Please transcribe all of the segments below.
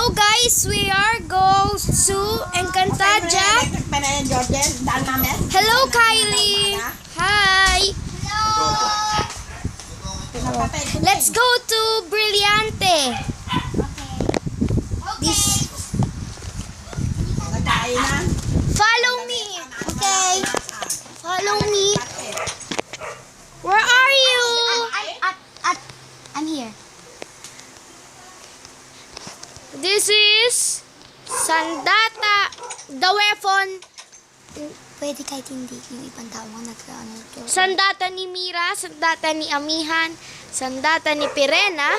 Hello guys, we are go to Encantadia. Hello Kylie. Hi. Let's go to Brillante. This. Follow me. Okay. Follow me. Where are you? I'm here. This is Sandata, the weapon. Pwede kahit hindi yung ibang tao nga nagkaano ito. Sandata ni Mira, sandata ni Amihan, sandata ni Pirena,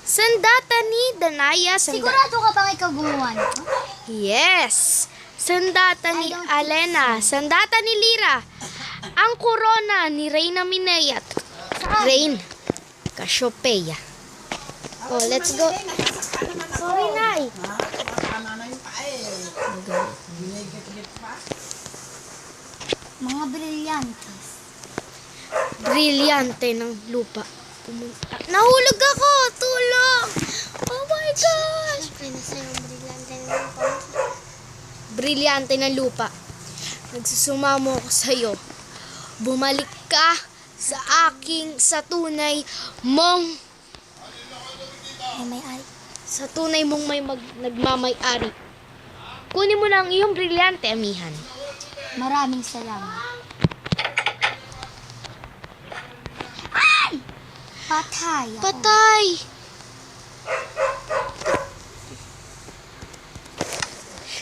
sandata ni Danaya, Sigurado ka bang ikaw gumawa nito? Yes! Sandata ni Alena, sandata ni Lira, ang corona ni Reyna Minayat, Rain, Cassiopeia. Oh, let's go. Sorry, Nay. Mga brilyantes. Brilyante ng lupa. Nahulog ako! Tulong! Oh my gosh! Brilyante ng lupa. Nagsusumamo ako sa'yo. Bumalik ka sa tunay mong May-ari. sa tunay mong nagmamay-ari. Kunin mo na ang iyong brilyante, Amihan. Maraming salamat. Ay! Patay ako. Patay!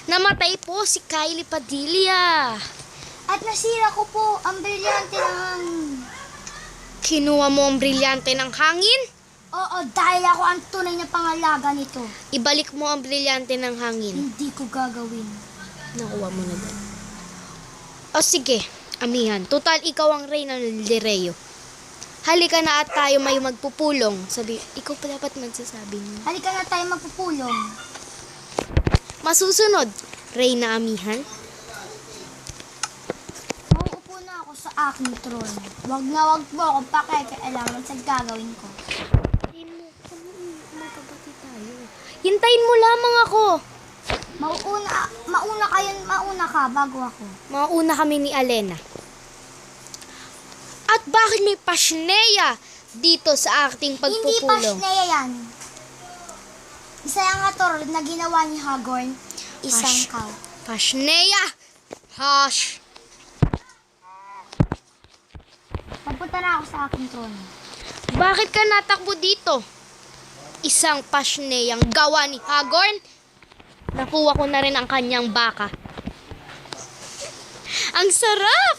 Namatay po si Kylie Padilla. At nasira ko po ang brilyante ng... Kinuha mo ang brilyante ng hangin? Oo, dahil ako ang tunay na pangalaga nito. Ibalik mo ang brilyante ng hangin. Hindi ko gagawin. Nakuha mo na ba? O sige, Amihan. Total, ikaw ang reyna ng Lireo. Halika na at tayo may magpupulong. Sabi, ikaw pa dapat magsasabi niyo. Halika na tayo magpupulong. Masusunod, Reyna Amihan. Mauupo na ako sa aking tron. Wag mo akong pakikialaman sa gagawin ko. Magkabati tayo. Hintayin mo lamang ako. Mauna ka bago ako. Mauna kami ni Alena. At bakit may pasneya dito sa ating Hindi pagpupulong? pasneya yan. Isa yung atol na ginawa ni Hagorn, isang cow. Pasneya! Hush! Papunta na ako sa aking tron. Bakit ka natakbo dito? Isang pasneyang gawa ni Hagorn? Nakuha ko na rin ang kanyang baka. Ang sarap!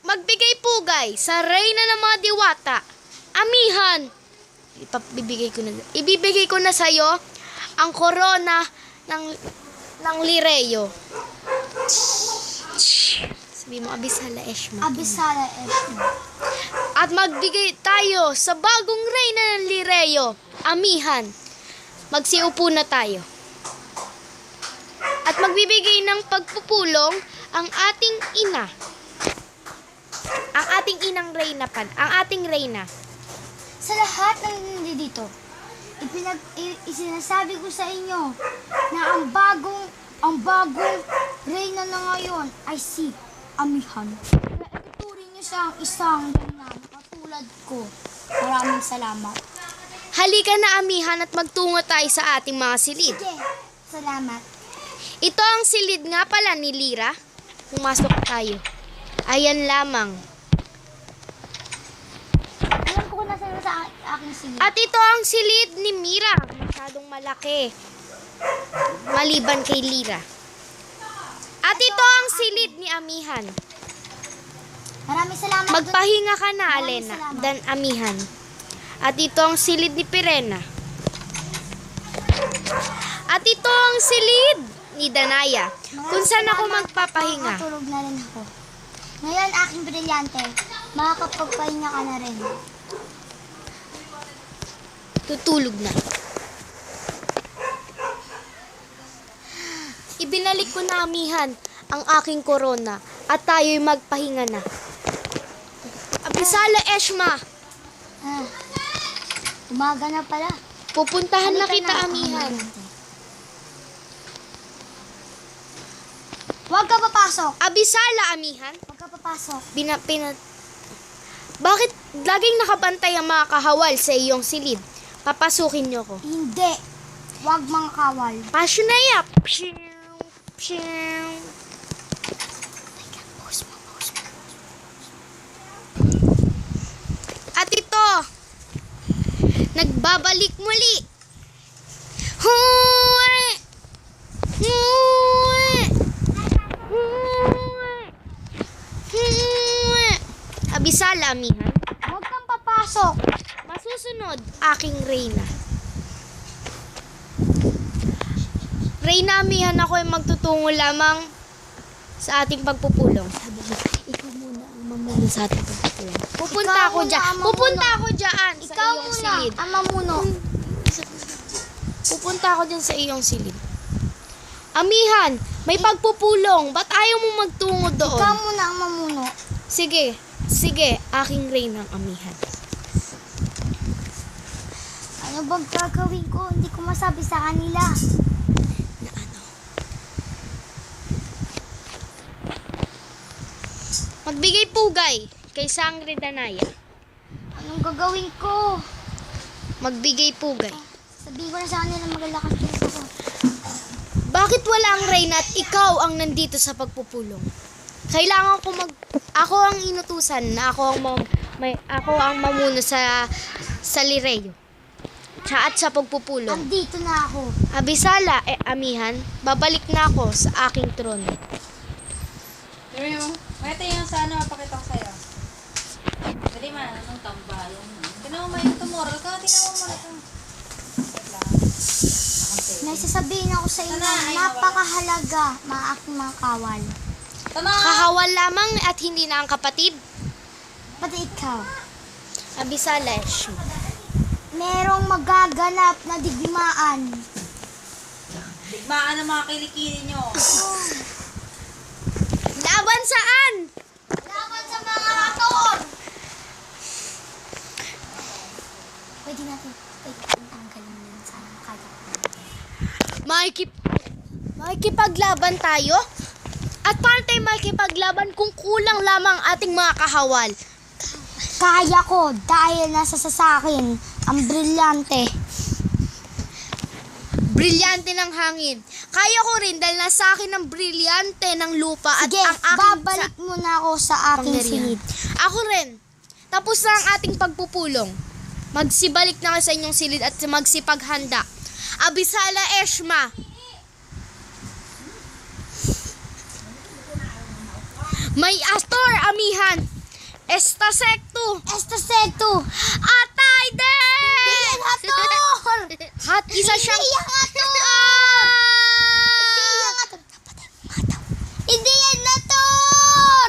Magbigay pugay sa reyna ng mga diwata. Amihan! Ibibigay ko na sa'yo ang korona ng Lireo. Sabi mo, Abisala Eshma. Abisala Eshma. At magbigay tayo sa bagong reyna ng Lireo. Amihan. Magsiupo na tayo. At magbibigay ng pagpupulong ang ating ina. Ang ating inang reyna ang ating reyna. Sa lahat ng nandito, isinasabi ko sa inyo na ang bagong reyna na ngayon ay si Amihan. Kaya ituturing niyo siyang isang reyna katulad ko. Maraming salamat. Halika na, Amihan, at magtungo tayo sa ating mga silid. Sige, salamat. Ito ang silid nga pala ni Lira. Pumasok tayo. Ayan lamang. Alam ko kung nasa sa aking silid. At ito ang silid ni Mira. Masyadong malaki. Maliban kay Lira. At ito ang silid ni Amihan. Maraming salamat. Magpahinga ka na, Maraming Alena. salamat. Dan Amihan. At ito ang silid ni Pirena. At ito ang silid ni Danaya. Kung saan ako magpapahinga. Makakatulog na rin ako. Ngayon, aking brilyante, makakapagpahinga ka na rin. Tutulog na. Ibinalik ko na, Amihan, ang aking korona at tayo'y magpahinga na. Abisala Eshma! Umaga na pala. Pupuntahan na Halika kita, na. amihan. Huwag ka papasok. Abisala, amihan. Huwag ka papasok. Bakit laging nakabantay ang mga kahawal sa iyong silid? Papasukin niyo ko. Hindi. Huwag mga kawal. Pasyo na ya. Pshiu, pshiu. At ito, nagbabalik muli. Huwe! Huwe! Huwe! Huwe! Abisala, amihan. Huwag kang papasok. Masusunod, aking Reyna. Reyna, amihan, ako ay magtutungo lamang sa ating pagpupulong. Sabi niya, ikaw muna ang mamuno sa ating pagpupulong. Pupunta Ikaw ako muna dyan. ang mamuno. Pupunta ako dyan sa Ikaw iyong muna silid. ang mamuno. Pupunta ako dyan sa iyong silid. Amihan, may pagpupulong. Ba't ayaw mo magtungo doon? Ikaw muna ang mamuno. Sige, sige, aking Reyna ang amihan. Ano bang gagawin ko? Hindi ko masabi sa kanila. Na ano? Magbigay pugay kay Sangre Danaya. Anong gagawin ko? Magbigay pugay. Sabihin ko na sa kanila magalakas din ako. Bakit wala ang Reyna at ikaw ang nandito sa pagpupulong? Kailangan ko ako ang inutusan na ako ang mamuno sa Lireyo. At sa pagpupulong. Andito na ako. Abisala, amihan, babalik na ako sa aking trono. Dali mo. Ito yung sana mapakita ko sa'yo. Dali man, anong tambayan mo? Tignan mo ba yung tumoral ka? Tignan mo muna ito. May sasabihin ako sa inyo. Napakahalaga, mga aking mga kawal. Tama! Kahawal lamang at hindi na ang kapatid. Pati ikaw. Abisala, Merong magaganap na digmaan. Digmaan ang mga kilikili nyo. laban saan? Laban sa mga hator! Pwede natin tanggalin yan sa kaya. Makikipaglaban tayo? At paano tayo makikipaglaban kung kulang lamang ating mga kahawal? Kaya ko dahil nasa sa akin ang brilyante. Brilyante ng hangin. Kaya ko rin dahil nasa akin ang brilyante ng lupa at Sige, ang aking babalik muna ako sa aking pangyarihan. silid. Ako rin. Tapos na ang ating pagpupulong. Magsibalik na kayo sa inyong silid at magsipaghanda. Abisala Eshma. May Astor, amihan. Estasektu. Estaseto! Atay din! Hindi yan hator! Hat isa siyang... Hindi yan hator! Hindi yan hator!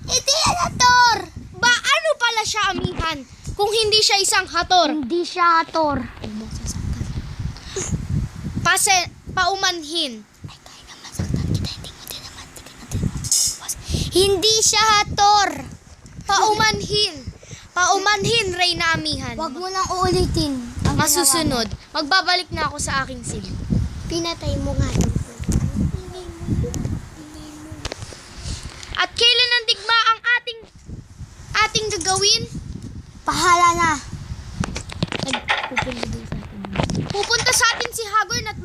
Hindi yan hator! Ba, ano pala siya, amihan? Kung hindi siya isang hator. Hindi siya hator. Paumanhin. Hindi siya hator. Paumanhin. Paumanhin, Reyna, amihan. Huwag mo nang uulitin. Ang Masusunod, magbabalik na ako sa aking silid. Pinatay mo nga. At kailan ang digma ang ating gagawin? Pahala na. Pupunta sa atin si Hagorn at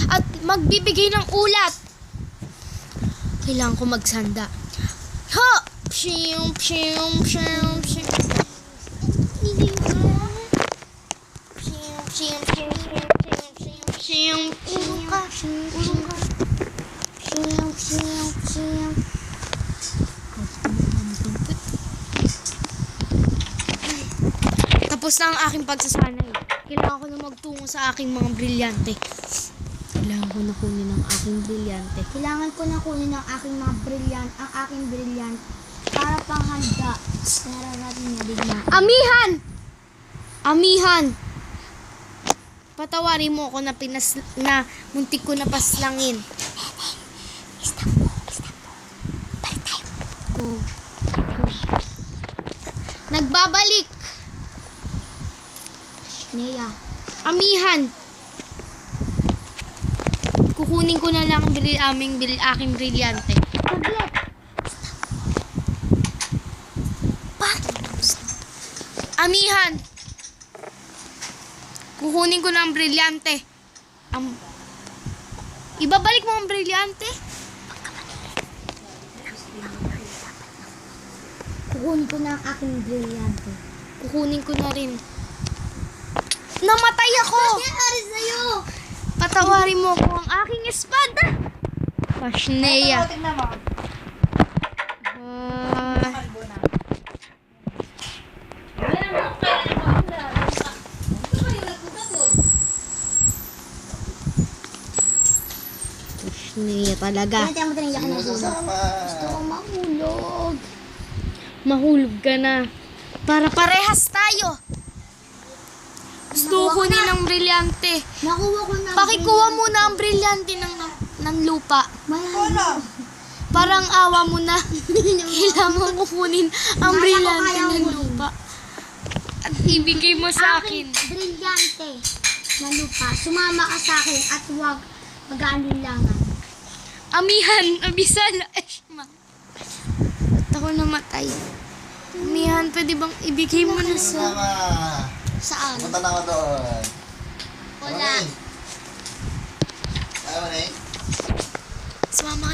at magbibigay ng ulat. Kailangan ko magsanda. Ha! Pshiyum, pshiyum, pshiyum, pshiyum. Pshiyum, pshiyum, pshiyum, pshiyum, pshiyum, pshiyum. Urong ka. Urong ka. Siyam, siyam, siyam. Tapos na ang aking pagsasanay. Kailangan ko na magtungo sa aking mga brilyante. Kailangan ko na kunin ang aking brilyante. Kailangan ko na kunin ang aking mga ang aking brilliant para panghanda. Para natin nadigma. Amihan! Amihan! Patawarin mo ako na muntik ko na paslangin. Oh. Nagbabalik! Nea, Amihan. Kukunin ko na lang aking brilyante. Saglit. Amihan. Kukunin ko na ang brilyante. Ibabalik mo ang brilyante? Kukunin ko na ang aking brilyante. Kukunin ko na rin. Namatay ako! Nangyari sa'yo? Patawarin mo ko ang aking espada. Pashnea. Tingnan mo. Kalbo na. Pashnea talaga. Kaya tayo mo tinigyan ka na dito. Gusto ko mahulog. Mahulog ka na. Para parehas tayo. Gusto ko kunin ang brilyante. Nakuha ko na. Pakikuha muna ang brilyante ng lupa. Wala. Parang awa mo na. Kailangan ko kunin ang Kaya ko brilyante kayang ng kunin. lupa. At ibigay mo sa akin. Brilyante na lupa. Sumama ka sa akin at huwag mag-aalinlangan. Amihan, abisala. Eshma. Ba't ako namatay? Amihan, pwede bang ibigay mo na sa... Mama, Saan? punta na ako doon. Wala. Ayaw na eh. Sumama ka